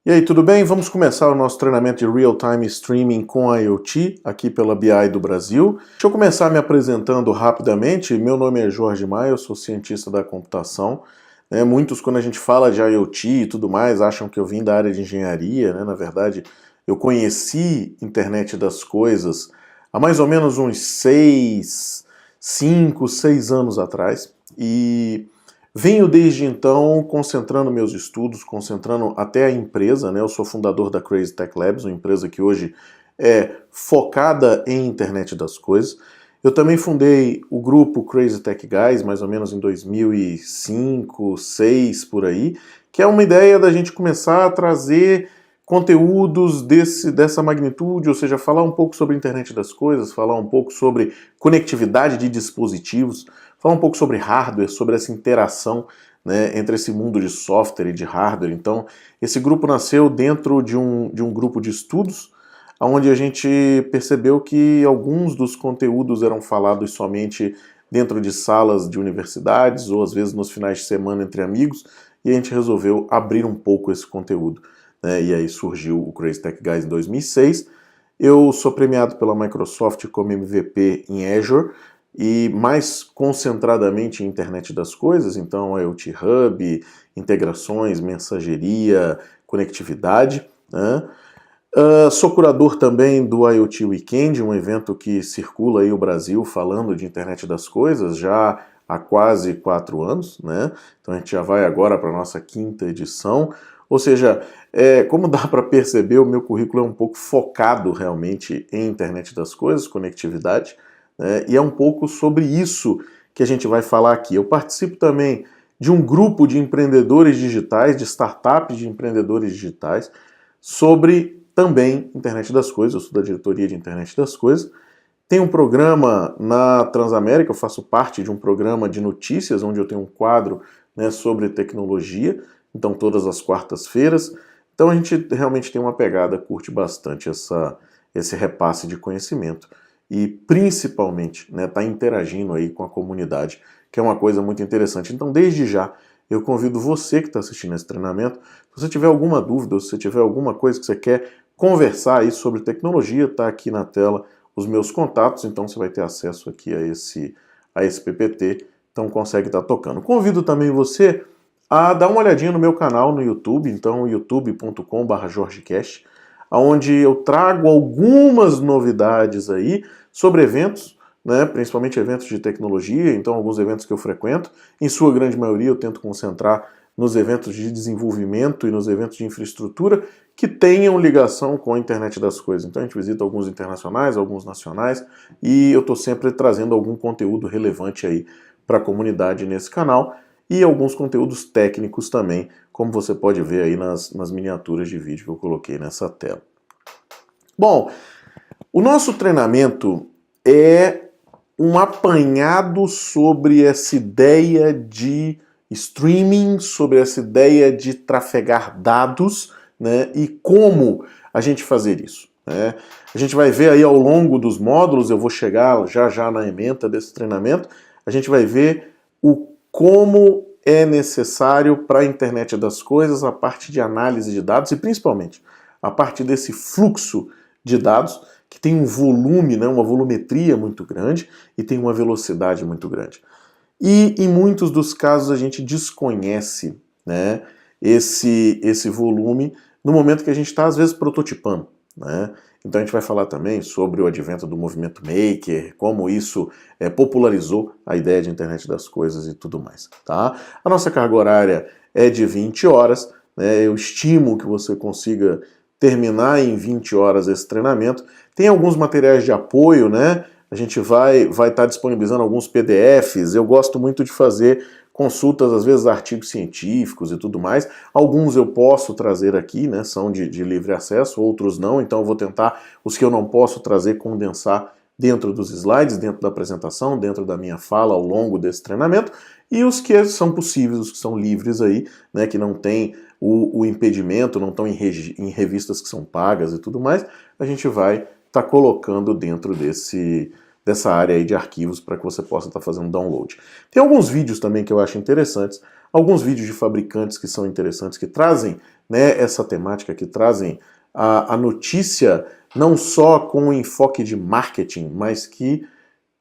E aí, tudo bem? Vamos começar o nosso treinamento de Real-Time Streaming com IoT, aqui pela BI do Brasil. Deixa eu começar me apresentando rapidamente. Meu nome é Jorge Maia, eu sou cientista da computação. Muitos, quando a gente fala de IoT e tudo mais, acham que eu vim da área de engenharia. Na verdade, eu conheci internet das coisas há mais ou menos uns 5, 6 anos atrás. E venho desde então concentrando meus estudos, concentrando até a empresa, né? Eu sou fundador da Crazy Tech Labs, uma empresa que hoje é focada em internet das coisas. Eu também fundei o grupo Crazy Tech Guys, mais ou menos em 2005, 2006, por aí, que é uma ideia da gente começar a trazer conteúdos dessa magnitude, ou seja, falar um pouco sobre a internet das coisas, falar um pouco sobre conectividade de dispositivos, falar um pouco sobre hardware, sobre essa interação, né, entre esse mundo de software e de hardware. Então, esse grupo nasceu dentro de um grupo de estudos, onde a gente percebeu que alguns dos conteúdos eram falados somente dentro de salas de universidades, ou às vezes nos finais de semana entre amigos, e a gente resolveu abrir um pouco esse conteúdo, né, e aí surgiu o Crazy Tech Guys em 2006. Eu sou premiado pela Microsoft como MVP em Azure, e mais concentradamente em internet das coisas, então IoT Hub, integrações, mensageria, conectividade, né? Sou curador também do IoT Weekend, um evento que circula aí o Brasil falando de internet das coisas já há quase 4 anos, né? Então a gente já vai agora para a nossa 5ª edição. Ou seja, como dá para perceber, o meu currículo é um pouco focado realmente em internet das coisas, conectividade, né? E é um pouco sobre isso que a gente vai falar aqui. Eu participo também de um grupo de empreendedores digitais, de startups de empreendedores digitais, sobre também internet das coisas. Eu sou da diretoria de internet das coisas. Tem um programa na Transamérica, eu faço parte de um programa de notícias, onde eu tenho um quadro, né, sobre tecnologia, então todas as quartas-feiras. Então a gente realmente tem uma pegada, curte bastante esse repasse de conhecimento e principalmente, né, tá interagindo aí com a comunidade, que é uma coisa muito interessante. Então desde já eu convido você que está assistindo esse treinamento, se você tiver alguma dúvida, ou se você tiver alguma coisa que você quer conversar aí sobre tecnologia, tá aqui na tela os meus contatos, então você vai ter acesso aqui a esse PPT, então consegue estar tocando. Convido também você a dar uma olhadinha no meu canal no YouTube, então youtube.com/jorgecast, onde eu trago algumas novidades aí sobre eventos, né, principalmente eventos de tecnologia, então alguns eventos que eu frequento. Em sua grande maioria eu tento concentrar nos eventos de desenvolvimento e nos eventos de infraestrutura que tenham ligação com a internet das coisas. Então a gente visita alguns internacionais, alguns nacionais, e eu estou sempre trazendo algum conteúdo relevante aí para a comunidade nesse canal, e alguns conteúdos técnicos também, como você pode ver aí nas miniaturas de vídeo que eu coloquei nessa tela. Bom, o nosso treinamento é um apanhado sobre essa ideia de streaming, sobre essa ideia de trafegar dados, né, e como a gente fazer isso, né? A gente vai ver aí ao longo dos módulos, eu vou chegar já na ementa desse treinamento, a gente vai ver o como é necessário para a internet das coisas a parte de análise de dados e principalmente a parte desse fluxo de dados que tem um volume, né, uma volumetria muito grande e tem uma velocidade muito grande. E em muitos dos casos a gente desconhece, né, esse volume no momento que a gente está às vezes prototipando, né? Então a gente vai falar também sobre o advento do movimento maker, como isso popularizou a ideia de internet das coisas e tudo mais, tá? A nossa carga horária é de 20 horas, né? Eu estimo que você consiga terminar em 20 horas esse treinamento. Tem alguns materiais de apoio, né? A gente vai estar disponibilizando alguns PDFs. Eu gosto muito de fazer consultas, às vezes, artigos científicos e tudo mais. Alguns eu posso trazer aqui, né? São de livre acesso, outros não. Então eu vou tentar, os que eu não posso trazer, condensar dentro dos slides, dentro da apresentação, dentro da minha fala ao longo desse treinamento. E os que são possíveis, os que são livres aí, né? Que não tem o impedimento, não estão em revistas que são pagas e tudo mais, a gente vai estar colocando dentro dessa área aí de arquivos para que você possa estar fazendo download. Tem alguns vídeos também que eu acho interessantes, alguns vídeos de fabricantes que são interessantes, que trazem, né, essa temática, que trazem a notícia não só com o enfoque de marketing, mas que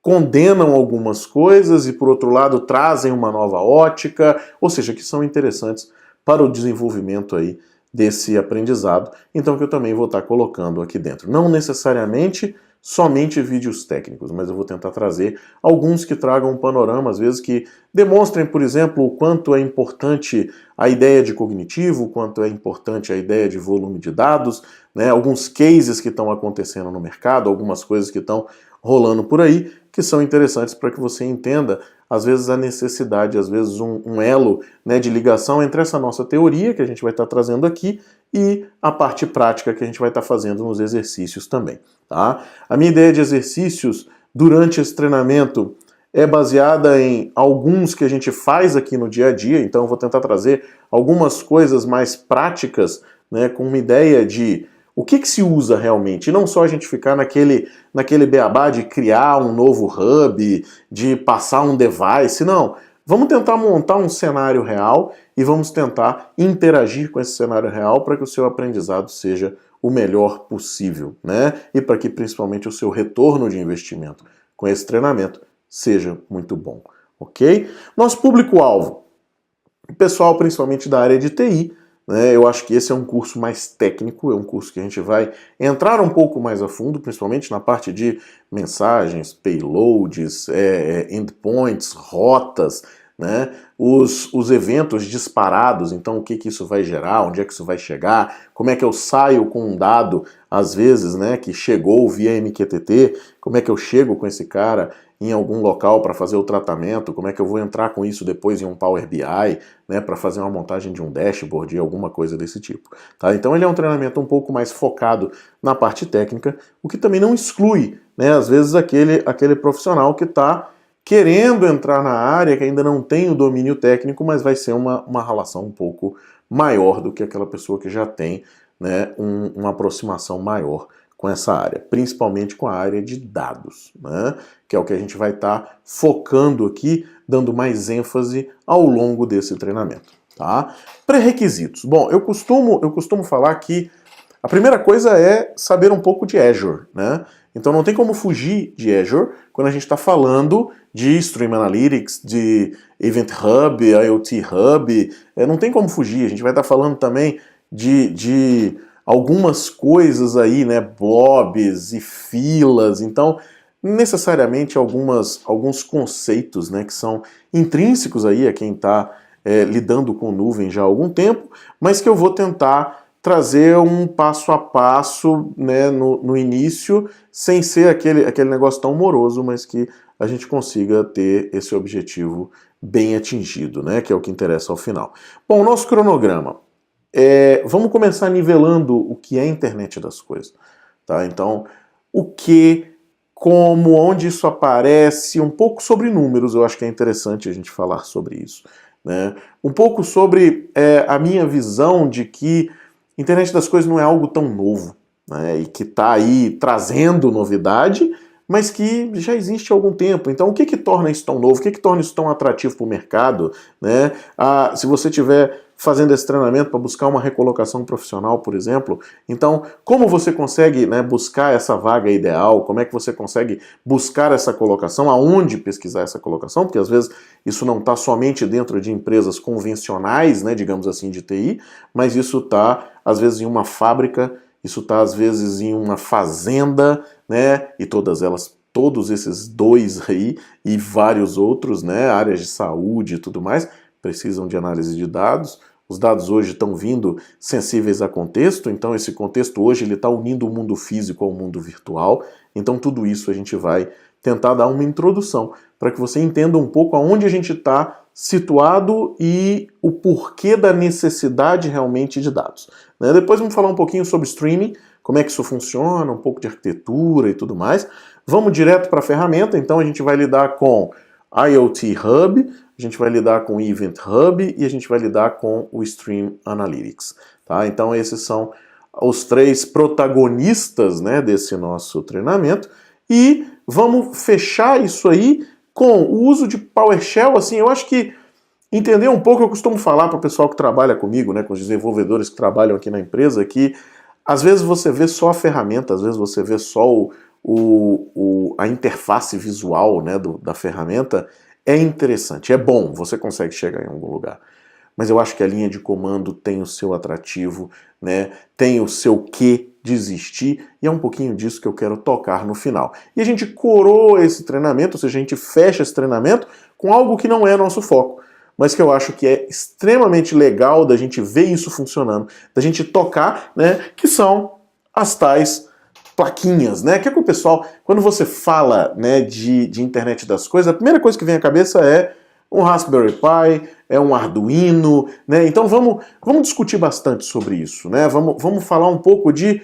condenam algumas coisas e, por outro lado, trazem uma nova ótica, ou seja, que são interessantes para o desenvolvimento aí desse aprendizado, então que eu também vou estar colocando aqui dentro. Não necessariamente somente vídeos técnicos, mas eu vou tentar trazer alguns que tragam um panorama, às vezes que demonstrem, por exemplo, o quanto é importante a ideia de cognitivo, o quanto é importante a ideia de volume de dados, né, alguns cases que estão acontecendo no mercado, algumas coisas que estão rolando por aí, que são interessantes para que você entenda, às vezes, a necessidade, às vezes um elo, né, de ligação entre essa nossa teoria, que a gente vai estar trazendo aqui, e a parte prática que a gente vai estar fazendo nos exercícios também. Tá? A minha ideia de exercícios durante esse treinamento é baseada em alguns que a gente faz aqui no dia a dia, então eu vou tentar trazer algumas coisas mais práticas, né, com uma ideia de o que se usa realmente, e não só a gente ficar naquele beabá de criar um novo hub, de passar um device, não. Vamos tentar montar um cenário real e vamos tentar interagir com esse cenário real para que o seu aprendizado seja o melhor possível, né? E para que principalmente o seu retorno de investimento com esse treinamento seja muito bom, ok? Nosso público-alvo, o pessoal principalmente da área de TI, né? Eu acho que esse é um curso mais técnico, é um curso que a gente vai entrar um pouco mais a fundo, principalmente na parte de mensagens, payloads, endpoints, rotas, né? Os eventos disparados, então o que isso vai gerar, onde é que isso vai chegar, como é que eu saio com um dado, às vezes, né, que chegou via MQTT, como é que eu chego com esse cara em algum local para fazer o tratamento, como é que eu vou entrar com isso depois em um Power BI, né, para fazer uma montagem de um dashboard, alguma coisa desse tipo. Tá? Então ele é um treinamento um pouco mais focado na parte técnica, o que também não exclui, né, às vezes, aquele profissional que está querendo entrar na área, que ainda não tem o domínio técnico, mas vai ser uma relação um pouco maior do que aquela pessoa que já tem, né, uma aproximação maior com essa área, principalmente com a área de dados, né, que é o que a gente vai estar focando aqui, dando mais ênfase ao longo desse treinamento. Tá? Pré-requisitos. Bom, eu costumo falar que a primeira coisa é saber um pouco de Azure, né? Então não tem como fugir de Azure quando a gente está falando de Stream Analytics, de Event Hub, IoT Hub, não tem como fugir. A gente vai estar falando também de algumas coisas aí, né, blobs e filas, então necessariamente alguns conceitos, né, que são intrínsecos aí a quem está lidando com nuvem já há algum tempo, mas que eu vou tentar trazer um passo a passo, né, no início, sem ser aquele negócio tão moroso, mas que a gente consiga ter esse objetivo bem atingido, né, que é o que interessa ao final. Bom, o nosso cronograma. Vamos começar nivelando o que é a internet das coisas. Tá? Então, o que, como, onde isso aparece, um pouco sobre números, eu acho que é interessante a gente falar sobre isso. Né? Um pouco sobre a minha visão de que internet das coisas não é algo tão novo, né? E que está aí trazendo novidade, mas que já existe há algum tempo. Então, o que torna isso tão novo? O que torna isso tão atrativo para o mercado? Né? Se você estiver fazendo esse treinamento para buscar uma recolocação profissional, por exemplo, então, como você consegue, né, buscar essa vaga ideal? Como é que você consegue buscar essa colocação? Aonde pesquisar essa colocação? Porque, às vezes, isso não está somente dentro de empresas convencionais, né, digamos assim, de TI, mas isso está, às vezes, em uma fábrica, isso está, às vezes, em uma fazenda, né, e todos esses dois aí e vários outros, né, áreas de saúde e tudo mais, precisam de análise de dados. Os dados hoje estão vindo sensíveis a contexto, então esse contexto hoje ele está unindo o mundo físico ao mundo virtual, então tudo isso a gente vai tentar dar uma introdução para que você entenda um pouco aonde a gente está situado e o porquê da necessidade realmente de dados. Né? Depois vamos falar um pouquinho sobre streaming, como é que isso funciona, um pouco de arquitetura e tudo mais. Vamos direto para a ferramenta, então a gente vai lidar com IoT Hub, a gente vai lidar com o Event Hub e a gente vai lidar com o Stream Analytics. Tá? Então esses são os três protagonistas, né, desse nosso treinamento e vamos fechar isso aí com o uso de PowerShell. Assim, eu acho que entender um pouco, eu costumo falar para o pessoal que trabalha comigo, né, com os desenvolvedores que trabalham aqui na empresa, que às vezes você vê só a ferramenta, às vezes você vê só a interface visual, né, da ferramenta, é interessante, é bom, você consegue chegar em algum lugar. Mas eu acho que a linha de comando tem o seu atrativo, né, tem o seu quê de existir, e é um pouquinho disso que eu quero tocar no final. E a gente coroa esse treinamento, ou seja, a gente fecha esse treinamento com algo que não é nosso foco, mas que eu acho que é extremamente legal da gente ver isso funcionando, da gente tocar, né, que são as tais plaquinhas, né? Que é que o pessoal, quando você fala, né, de internet das coisas, a primeira coisa que vem à cabeça é um Raspberry Pi, é um Arduino, né? Então vamos discutir bastante sobre isso, né? Vamos falar um pouco de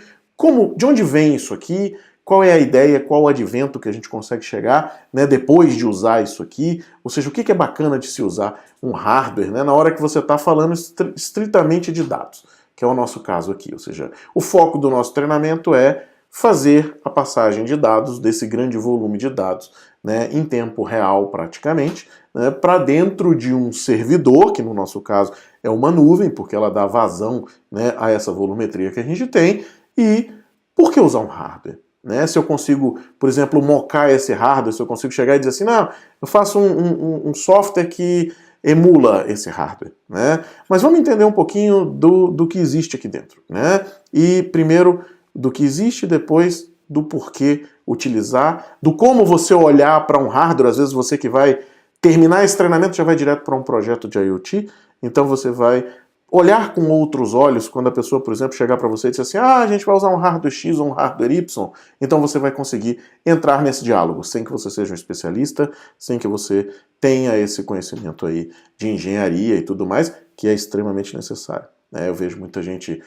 onde vem isso aqui, qual é a ideia, qual o advento que a gente consegue chegar, né, depois de usar isso aqui, ou seja, o que é bacana de se usar um hardware, né, na hora que você está falando estritamente de dados, que é o nosso caso aqui, ou seja, o foco do nosso treinamento é fazer a passagem de dados, desse grande volume de dados, né, em tempo real praticamente, né, para dentro de um servidor, que no nosso caso é uma nuvem, porque ela dá vazão, né, a essa volumetria que a gente tem. E por que usar um hardware? Né? Se eu consigo, por exemplo, mocar esse hardware, se eu consigo chegar e dizer assim, não, eu faço um software que emula esse hardware, né? Mas vamos entender um pouquinho do que existe aqui dentro, né? E primeiro do que existe, depois do porquê utilizar, do como você olhar para um hardware. Às vezes você que vai terminar esse treinamento já vai direto para um projeto de IoT, então você vai olhar com outros olhos quando a pessoa, por exemplo, chegar para você e dizer assim, a gente vai usar um hardware X ou um hardware Y, então você vai conseguir entrar nesse diálogo, sem que você seja um especialista, sem que você tenha esse conhecimento aí de engenharia e tudo mais, que é extremamente necessário. Eu vejo muita gente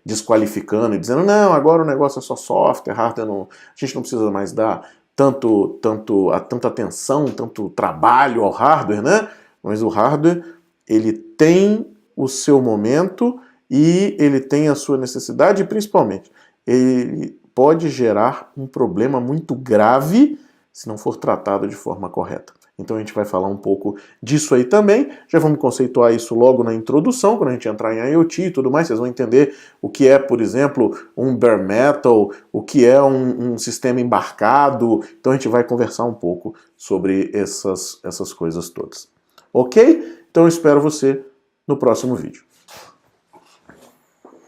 desqualificando e dizendo, não, agora o negócio é só software, hardware não, a gente não precisa mais dar tanta atenção, tanto trabalho ao hardware, né? Mas o hardware, ele tem o seu momento e ele tem a sua necessidade e, principalmente, ele pode gerar um problema muito grave se não for tratado de forma correta. Então a gente vai falar um pouco disso aí também, já vamos conceituar isso logo na introdução, quando a gente entrar em IoT e tudo mais, vocês vão entender o que é, por exemplo, um bare metal, o que é um sistema embarcado, então a gente vai conversar um pouco sobre essas coisas todas. Ok? Então eu espero você no próximo vídeo.